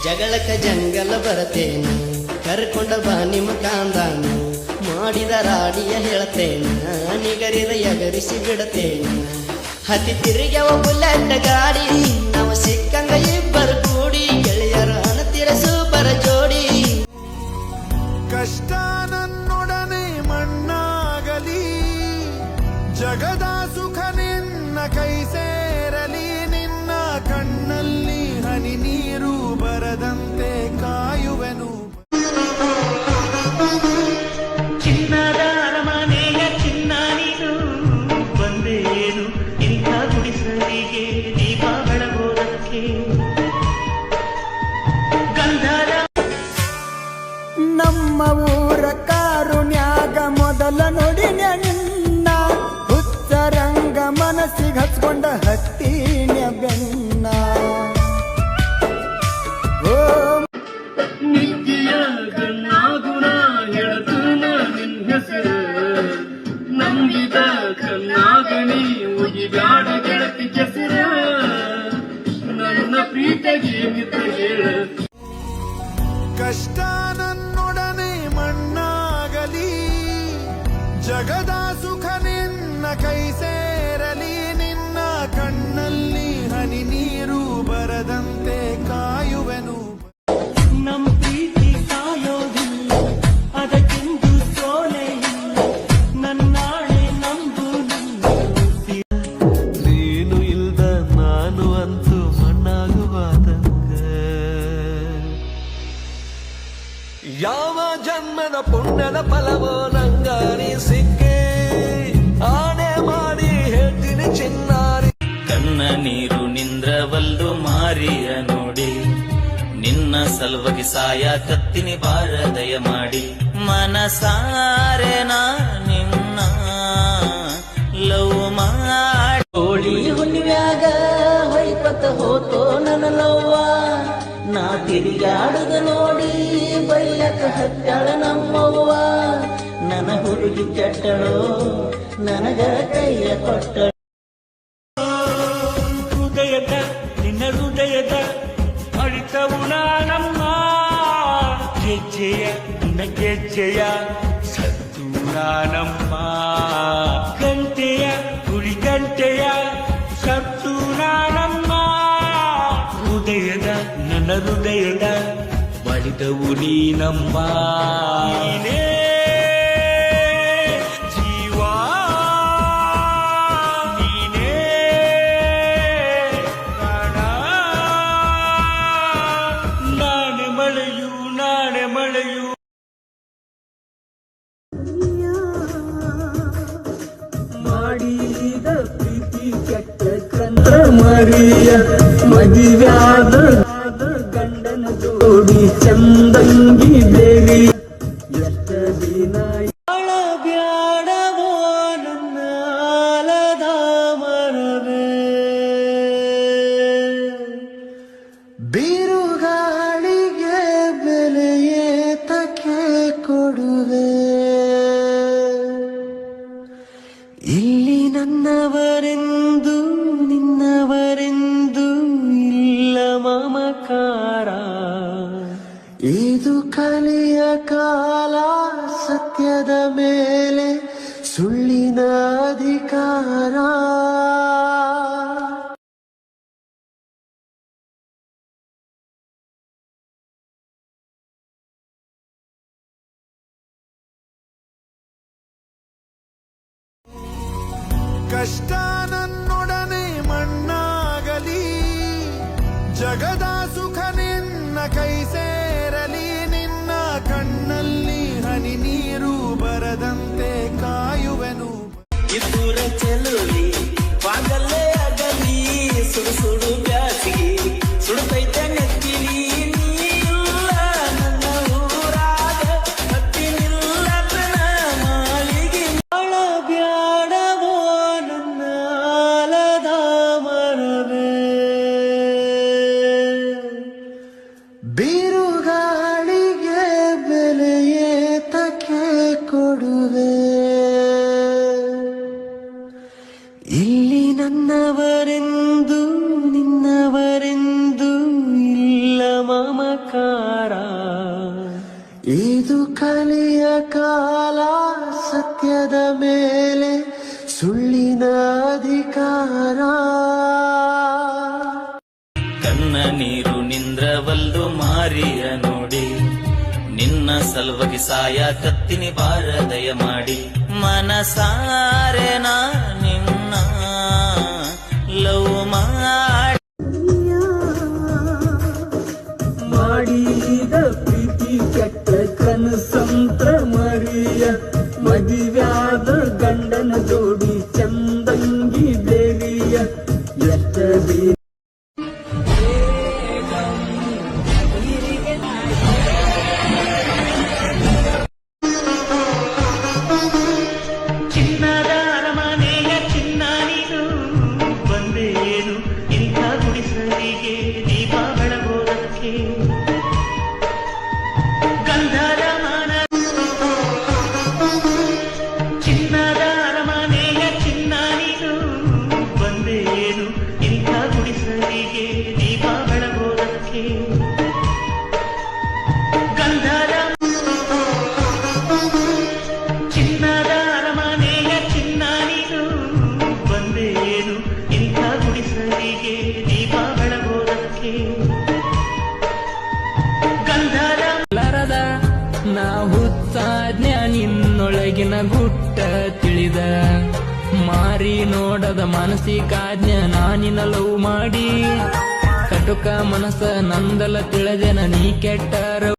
ಜಗಳಕ ಜಂಗಲ ಬರತೇನ ಕರ್ಕೊಂಡ ಬಾ ನಿಮ್ಮ ಕಾಂದಾನ ಮಾಡಿದ ರಾಡಿಯ ಹೇಳ್ತೇನ ನಿಗರಿದ ಎಗರಿಸಿ ಬಿಡತೇನ ಹತ್ತಿ ತಿರುಗ್ಯವ ಬುಲೆಟ್ ಗಾಡಿ ನಾವು ಸಿಕ್ಕಂಗ ಇಬ್ಬರು ಕೂಡಿ ಗೆಳೆಯರ ಅಣತಿರ ಸೂಪರ ಜೋಡಿ ಕಷ್ಟ ನನ್ನೊಡನೆ ಮಣ್ಣಾಗಲಿ ಜಗದ ಸುಖ ನಿನ್ನ ಕೈ ಸೇರಲಿ ನಿನ್ನ ಕಣ್ಣಲ್ಲಿ ಹನಿ ನೀರು ಬರದಂತೆ ಕಾಯುವೆನು ಚಿನ್ನದ ಅರಮನೆಯ ಚಿನ್ನ ನೀನು ಬಂದೇನು ಇಂಥ ಗುಡಿಸಲಿಗೆ ದೀಪ ಬೆಳಗೋದಕ್ಕೆ ಗಂಧದ ನಮ್ಮ ಊರ ಕಾರುಣ್ಯಾಗ ಮೊದಲ ನುಡಿನ ನಿನ್ನ ಹುಚ್ಚರಂಗ ಮನಸ್ಸಿಗೆ ಹಚ್ಕೊಂಡ ಹತ್ತೀನ ಬೆನ್ನ ನಿತ್ಯ ಕಣ್ಣಾಗುಣ ಹೇಳತನ ನಿನ್ ಹೆಸರು ನಂಬಿದ ಕಣ್ಣಾಗಣಿ ಉಗಿಬ್ಯಾಡ ಗೆಳತಿ ಕೆಸರ ನನ್ನ ಪ್ರೀತಿಗೆ ಮಿತ್ರ ಹೇಳ ಕಷ್ಟ ನನ್ನೊಡನೆ ಮಣ್ಣಾಗಲಿ ಜಗದ ಸುಖ ನಿನ್ನ ಕೈ ಸೇರಲಿ ನಿನ್ನ ಕಣ್ಣಲ್ಲಿ ಹನಿ ನೀರು ಬರದಂತೆ ಕಾಯುವೆನು ನಮ್ ಪ್ರೀತಿ ಕಾಯೋದಿಲ್ಲ ಅದಕ್ಕೆಂದು ಸೋಲೆ ಇಲ್ಲ ನನ್ನಾಳೆ ನಂಬು ನೀನು ಇಲ್ದ ನಾನು ಅಂತೂ ಮಣ್ಣಾಗುವಾದಂಗ ಯಾವ ಜನ್ಮದ ಪುಣ್ಯದ ಫಲವೋ ನಂಗಾರಿ ಸಿಕ್ಕೇ ಆನೆ ಮಾಡಿ ಹೇಳ್ತೀನಿ ಚಿನ್ನಾರಿ ಕಣ್ಣ ನೀರು ನಿಂದ್ರವಲ್ದು ಮಾರಿಯ ನೋಡಿ ನಿನ್ನ ಸಲುವಾಗಿ ಸಾಯ ಕತ್ತಿನಿ ಬಾರ ದಯ ಮಾಡಿ ಮನಸಾರೆ ನಾ ನಿನ್ನ ಲವ್ ಮಾಡಿ ಕೋಳಿ ಹುಣ್ಣಿವ್ಯಾಗ ಹೊಯ್ಪತ್ತ ಹೋತೋ ನನ್ನ ಲವ್ವ ನಾ ತಿರುಗಾಡುದ ನೋಡಿ ಬೈಯಕ ಹತ್ತಾಳ ನಮ್ಮವ್ವ ನನ್ನ ಹುಡುಗಿ ಕೆಟ್ಟಳು ನನಗ ಕೈಯ ಕೊಟ್ಟಳು ಹೃದಯದ ನಿನ್ನ ಹೃದಯದ ಅಳಿತವು ನಾನಮ್ಮ ಗೆಜ್ಜೆಯ ನಿನ್ನ ಗೆಜ್ಜೆಯ ಸತ್ತು ನಾನಮ್ಮ ಗಂಟೆಯ ಗುಡಿ ಗಂಟೆಯ ಸತ್ತು ನಾನಮ್ಮ ಹೃದಯದ ನನ್ನ ಹೃದಯದ ಬಳಿದವು ನೀನಮ್ಮ ನೀನೇ ಜೀವ ನೀನೇ ಪ್ರಾಣ ನಾನೆ ಮಳೆಯು ನಾನೆ ಮಳೆಯು ಮಾಡಿದ ಪ್ರೀತಿ ಕೆಟ್ಟ ಕಂದ್ರ ಮರಿಯ ಮದುವ್ಯಾದ ಗಂಡನ ಜೋಡಿ ಚಂದಂಗಿ ದೇವಿ ಎಷ್ಟ ದಿನ ಬ್ಯಾಡವೋ ನನ್ನ ಆಲದ ಮರವೇ ಬಿರುಗಾಳಿಗೆ ಬೆಲೆಯೇ ತಕ್ಕೆ ಕೊಡುವೆ ಇಲ್ಲಿ ನನ್ನವರೆಂದು ನಿನ್ನವರೆಂದು ಇಲ್ಲ ಮಮಕಾರ ಇದು ಕಲಿಯ ಕಾಲ ಸತ್ಯದ ಮೇಲೆ ಸುಳ್ಳಿನ ಅಧಿಕಾರ ಕಷ್ಟ ನನ್ನೊಡನೆ ಮಣ್ಣಾಗಲಿ ಜಗದ ಸುಖ ನಿನ್ನ ಕೈ ಸೇರಲಿ ನಿನ್ನ ಕಣ್ಣಲ್ಲಿ ಹನಿ ನೀರು ಬರದಂತೆ ಕಾಯುವೆನು ಇಬ್ಬರ ಚೆಲುವಿ ಬಾಗಲ್ಲೇ ಅಗಲಿ ಸುಡು ಸುಡು ಬ್ಯಾಸಿಗೆ ಸುಡುತ್ತೈತೆ ನೆತ್ತಿಲಿ ನೀಲ್ಲ ನನ್ನ ಊರಾಗ ಹತ್ತಿನಿಲ್ಲ ಮಾಳಿಗೆ ಬ್ಯಾಡವೋ ನನ್ನ ಆಲದ ಮರವೇ ಬಿರುಗಾಳಿಗೆ ಬೆಲೆಯೇ ತಕ್ಕೆ ಕೊಡುವೆ ಕಣ್ಣ ನೀರು ನಿಂದ್ರವಲ್ದು ಮಾರಿಯ ನೋಡಿ ನಿನ್ನ ಸಲುವಾಗಿ ಸಾಯ ಕತ್ತಿನಿ ಬಾರ ದಯ ಮಾಡಿ ಮನಸಾರೆ ನಾ ನಿನ್ನ ಲವ್ ಮಾಡಿ ಮಾಡಿದ ಪ್ರೀತಿ ಕೆಟ್ಟ ಕನಸಂತ್ರ ಮರಿಯ ಮದುವ್ಯಾದ ಗಂಡನ ಜೋಡಿ ಚಂದಂಗಿ ದೇವಿಯ ಎತ್ತ ಚಿನ್ನದ ಅರಮನೆಯ ಚಿನ್ನ ನೀನು ಬಂದೇನು ಇಂಥ ಗುಡಿಸಲಿಗೆ ದೀಪ ಬೆಳಗೋದಕ್ಕೆ ಗಂಧದ ಮನ ಚಿನ್ನದ ಅರಮನೆಯ ಚಿನ್ನ ನೀನು ಬಂದೇನು ಇಂಥ ಗುಡಿಸಲಿಗೆ ದೀಪ ಬೆಳಗೋದಕ್ಕೆ ಗಂಧದ ಚಿನ್ನದ ಅರಮನೆಯ ಚಿನ್ನ ನೀನು ಬಂದೇನು ಇಂಥ ಗುಡಿಸಲಿಗೆ ದೀಪ ಬೆಳಗೋದಕ್ಕೆ ಗಂಧದ ಲರದ ನಾ ಹುತ್ತಾಜ್ಞ ನಿನ್ನೊಳಗಿನ ಗುಟ್ಟ ತಿಳಿದ ಮಾರಿ ನೋಡದ ಮಾನಸಿಕಾಜ್ಞ ನಾನಿನ ಲವ್ ಮಾಡಿ ಕಟುಕ ಮನಸ್ಸ ನಂದಲ ತಿಳಿದೆನ ನೀ ಕೆಟ್ಟರ